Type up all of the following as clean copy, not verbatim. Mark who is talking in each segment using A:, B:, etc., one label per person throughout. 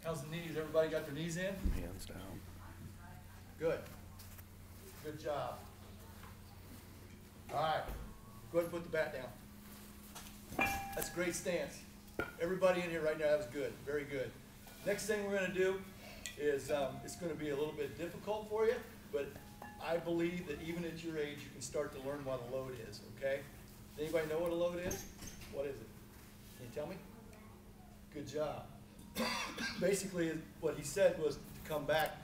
A: How's the knees? Everybody got their knees in?
B: Hands down.
A: Good. Good job. All right. Go ahead and put the bat down. That's a great stance. Everybody in here right now, that was good. Very good. Next thing we're going to do is it's going to be a little bit difficult for you, but I believe that even at your age, you can start to learn what a load is, okay? Does anybody know what a load is? What is it? Can you tell me? Good job. Basically, what he said was to come back.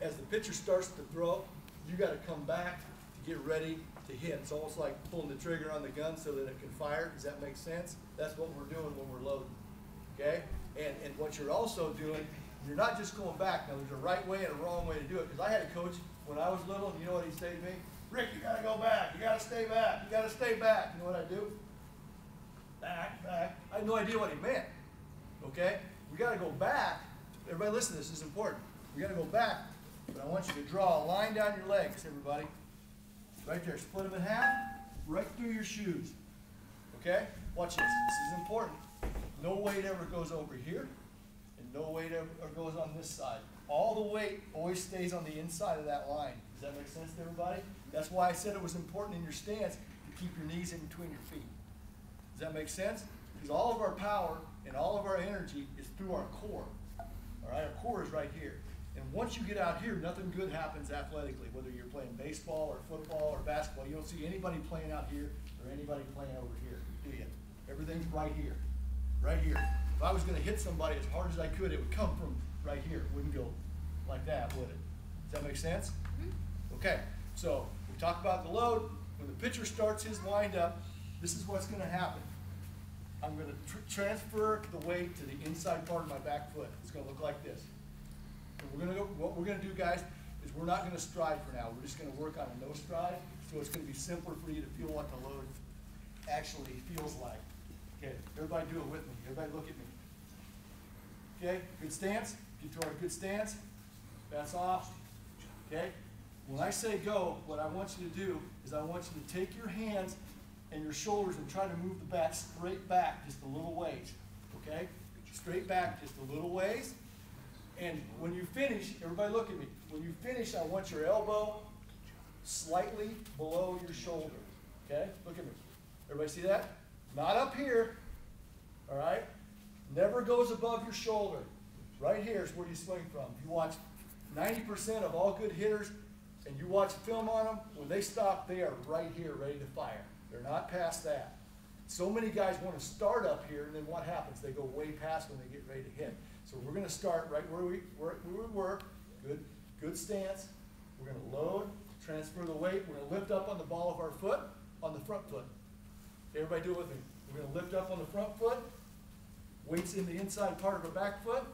A: As the pitcher starts to throw, you got to come back to get ready to hit. It's almost like pulling the trigger on the gun so that it can fire. Does that make sense? That's what we're doing when we're loading, okay? And what you're also doing, you're not just going back. Now, there's a right way and a wrong way to do it, because I had a coach when I was little, and you know what he'd say to me? Rick, you got to go back. You got to stay back. You got to stay back. You know what I do? Back, back. I had no idea what he meant, okay? We got to go back. Everybody listen, this is important. We got to go back, but I want you to draw a line down your legs, everybody. Right there. Split them in half, right through your shoes. Okay? Watch this. This is important. No weight ever goes over here, and no weight ever goes on this side. All the weight always stays on the inside of that line. Does that make sense to everybody? That's why I said it was important in your stance to keep your knees in between your feet. Does that make sense? Because all of our power and all of our energy is through our core. All right? Our core is right here. And once you get out here, nothing good happens athletically, whether you're playing baseball or football or basketball. You don't see anybody playing out here or anybody playing over here, do you? Everything's right here. Right here. If I was going to hit somebody as hard as I could, it would come from right here. It wouldn't go like that, would it? Does that make sense? Okay, so we talked about the load. When the pitcher starts his windup, this is what's going to happen. I'm going to transfer the weight to the inside part of my back foot. It's going to look like this. And what we're going to do, guys, is we're not going to stride for now. We're just going to work on a no stride, so it's going to be simpler for you to feel what the load actually feels like. Okay, everybody do it with me. Everybody look at me. Okay, good stance. Get to our good stance. That's off. Okay, when I say go, what I want you to do is I want you to take your hands and your shoulders and try to move the bat straight back just a little ways. Okay, straight back just a little ways. And when you finish, everybody look at me. When you finish, I want your elbow slightly below your shoulder. Okay? Look at me. Everybody see that? Not up here. All right? Never goes above your shoulder. Right here is where you swing from. If you watch 90% of all good hitters and you watch film on them, when they stop, they are right here ready to fire. They're not past that. So many guys want to start up here, and then what happens? They go way past when they get ready to hit. So we're going to start right where we were. Good stance. We're going to load, transfer the weight. We're going to lift up on the ball of our foot, on the front foot. Everybody do it with me. We're going to lift up on the front foot. Weight's in the inside part of our back foot.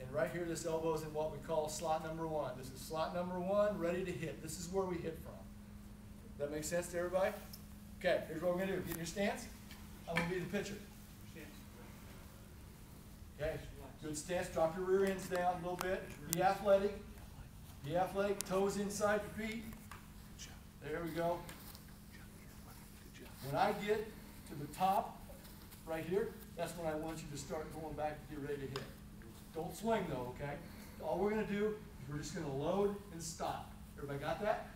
A: And right here, this elbow is in what we call slot number 1. This is slot number 1, ready to hit. This is where we hit from. Does that make sense to everybody? Okay, here's what we're going to do. Get in your stance. I'm going to be the pitcher. Okay, good stance. Drop your rear ends down a little bit. Be athletic. Be athletic. Toes inside your feet. There we go. When I get to the top, right here, that's when I want you to start going back to get ready to hit. Don't swing though, okay? All we're going to do is we're just going to load and stop. Everybody got that?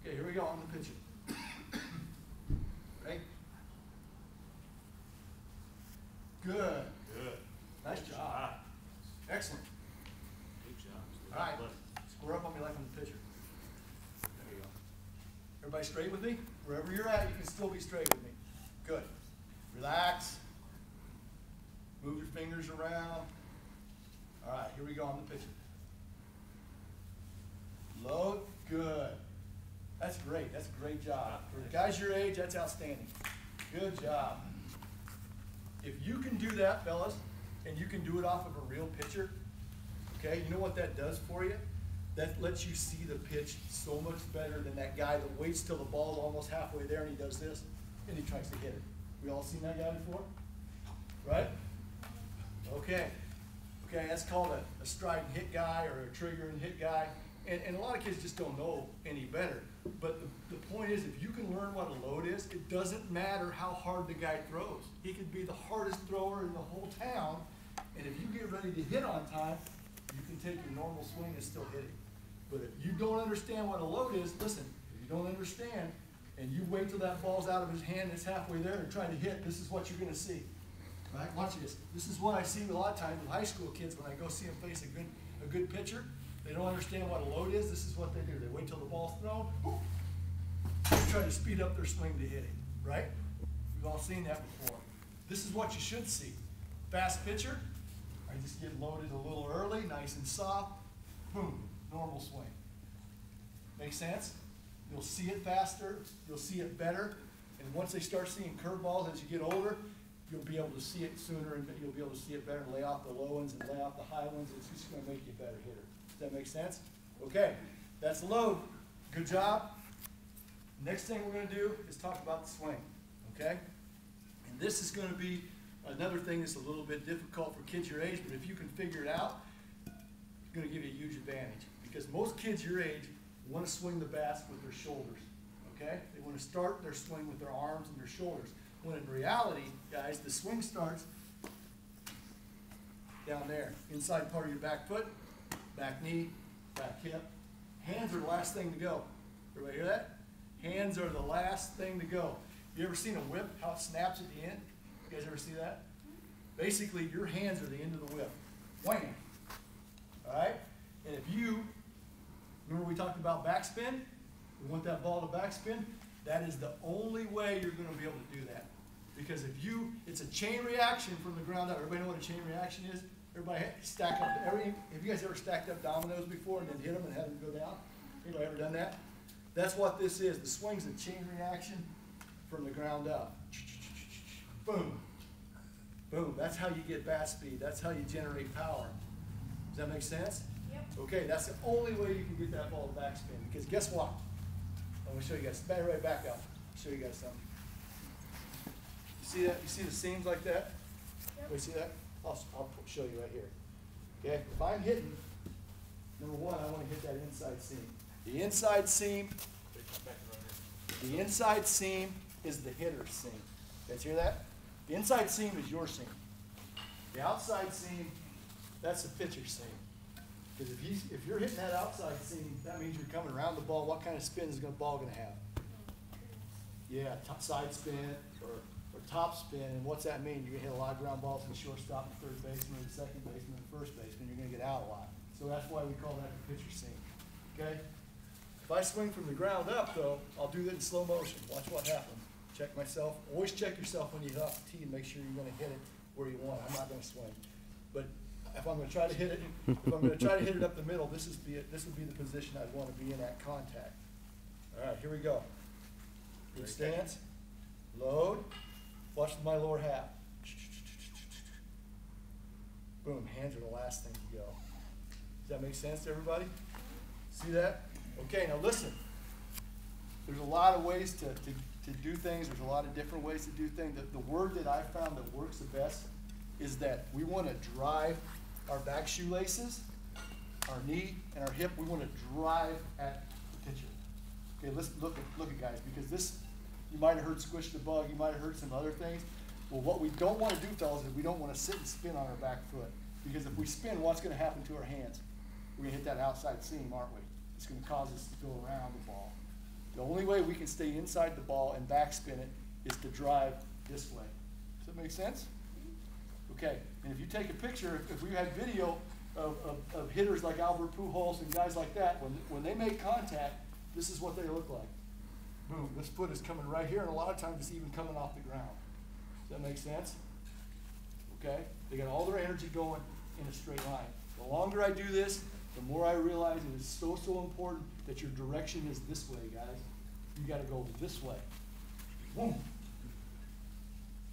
A: Okay, here we go. I'm the pitcher. Ready? Good.
C: Good.
A: Nice job. Excellent.
C: Good job.
A: All right. Square up on me like I'm the pitcher. There you go. Everybody straight with me? Wherever you're at, you can still be straight with me. Good. Relax. Move your fingers around. All right, here we go. I'm the pitcher. Load. Good. That's great. That's a great job. For the guys your age, that's outstanding. Good job. If you can do that, fellas, and you can do it off of a real pitcher, okay, you know what that does for you? That lets you see the pitch so much better than that guy that waits till the ball's almost halfway there and he does this, and he tries to hit it. We all seen that guy before? Right? Okay. Okay, that's called a stride and hit guy or a trigger and hit guy. And a lot of kids just don't know any better. But the point is, if you can learn what a load is, it doesn't matter how hard the guy throws. He could be the hardest thrower in the whole town, And if you get ready to hit on time, you can take your normal swing and still hit it. But if you don't understand what a load is, listen, if you don't understand, and you wait till that ball's out of his hand and it's halfway there and try to hit, this is what you're going to see. Right? Watch this. This is what I see a lot of times with high school kids when I go see them face a good pitcher. They don't understand what a load is. This is what they do. They wait till the ball's thrown. They try to speed up their swing to hit it. Right? We've all seen that before. This is what you should see. Fast pitcher. I just get loaded a little early, nice and soft. Boom. Normal swing. Make sense? You'll see it faster. You'll see it better. And once they start seeing curveballs as you get older, you'll be able to see it sooner, and you'll be able to see it better and lay off the low ones and lay off the high ones. It's just going to make you a better hitter. Does that make sense? Okay, that's the load. Good job. Next thing we're going to do is talk about the swing. Okay? And this is going to be another thing that's a little bit difficult for kids your age, but if you can figure it out, it's going to give you a huge advantage. Because most kids your age want to swing the bats with their shoulders. Okay? They want to start their swing with their arms and their shoulders. When in reality, guys, the swing starts down there. Inside part of your back foot, back knee, back hip. Hands are the last thing to go. Everybody hear that? Hands are the last thing to go. You ever seen a whip, how it snaps at the end? You guys ever see that? Basically, your hands are the end of the whip. Wham! All right? And if you, remember we talked about backspin? We want that ball to backspin. That is the only way you're going to be able to do that. Because if you, it's a chain reaction from the ground up. Everybody know what a chain reaction is? Everybody stack up, have you guys ever stacked up dominoes before and then hit them and had them go down? Anybody ever done that? That's what this is. The swing's a chain reaction from the ground up. Boom. Boom. That's how you get bat speed. That's how you generate power. Does that make sense? Yep. Okay, that's the only way you can get that ball to backspin. Because guess what? I'm going to show you guys. Right back up. I'll show you guys something. You see that? You see the seams like that? Yep. You see that? I'll show you right here. Okay? If I'm hitting, number one, I want to hit that inside seam. The inside seam, is the hitter's seam. You guys hear that? The inside seam is your seam. The outside seam, that's the pitcher's seam. Because if you're hitting that outside seam, that means you're coming around the ball. What kind of spin is the ball going to have? Yeah, side spin or top spin. And what's that mean? You're going to hit a lot of ground balls to the shortstop, the third baseman, the second baseman, the first baseman. You're going to get out a lot. So that's why we call that the pitcher's seam. Okay? If I swing from the ground up, though, I'll do that in slow motion. Watch what happens. Check myself. Always check yourself when you hit off the tee and make sure you're going to hit it where you want. I'm not going to swing. But if I'm going to try to hit it, up the middle, this would be the position I'd want to be in at contact. All right, here we go. Good stance. Load. Watch my lower half. Boom. Hands are the last thing to go. Does that make sense to everybody? See that? Okay, now listen. There's a lot of ways to do things. There's a lot of different ways to do things. The word that I found that works the best is that we want to drive our back shoelaces, our knee, and our hip. We want to drive at the pitcher. Okay, let's look at guys, because this, you might have heard squish the bug, you might have heard some other things. Well, what we don't want to do, fellas, is we don't want to sit and spin on our back foot. Because if we spin, what's going to happen to our hands? We're going to hit that outside seam, aren't we? It's going to cause us to go around the ball. The only way we can stay inside the ball and backspin it is to drive this way. Does that make sense? Okay, and if you take a picture, if we had video of hitters like Albert Pujols and guys like that, when they make contact, this is what they look like. Boom, this foot is coming right here, and a lot of times it's even coming off the ground. Does that make sense? Okay, they got all their energy going in a straight line. The longer I do this, the more I realize it is so important that your direction is this way, guys. You got to go this way. Boom.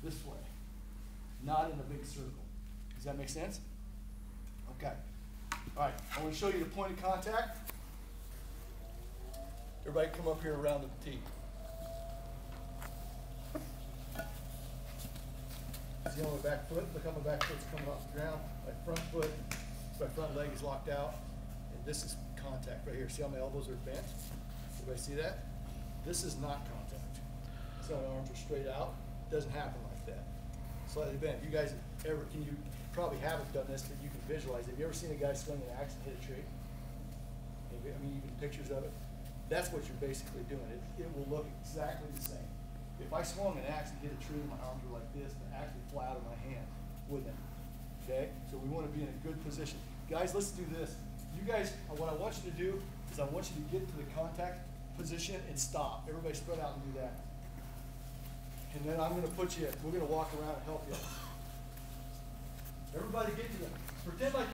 A: This way. Not in a big circle. Does that make sense? Okay. All right, I want to show you the point of contact. Everybody come up here around the tee. See on my back foot? Look how my back foot's coming off the ground. My front foot, my front leg is locked out. And this is contact right here. See how my elbows are bent? Everybody see that? This is not contact. See how my arms are straight out? It doesn't happen like that. Slightly bent. You guys ever, can you probably haven't done this, but you can visualize it. Have you ever seen a guy swing an axe and hit a tree? Maybe, I mean, even pictures of it. That's what you're basically doing. It will look exactly the same. If I swung an axe and hit a tree, my arms were like this, the axe would fly out of my hand, wouldn't it? Okay? So we want to be in a good position. Guys, let's do this. You guys, what I want you to do is I want you to get to the contact position and stop. Everybody spread out and do that. And then I'm going to we're going to walk around and help you. Everybody get to the, pretend like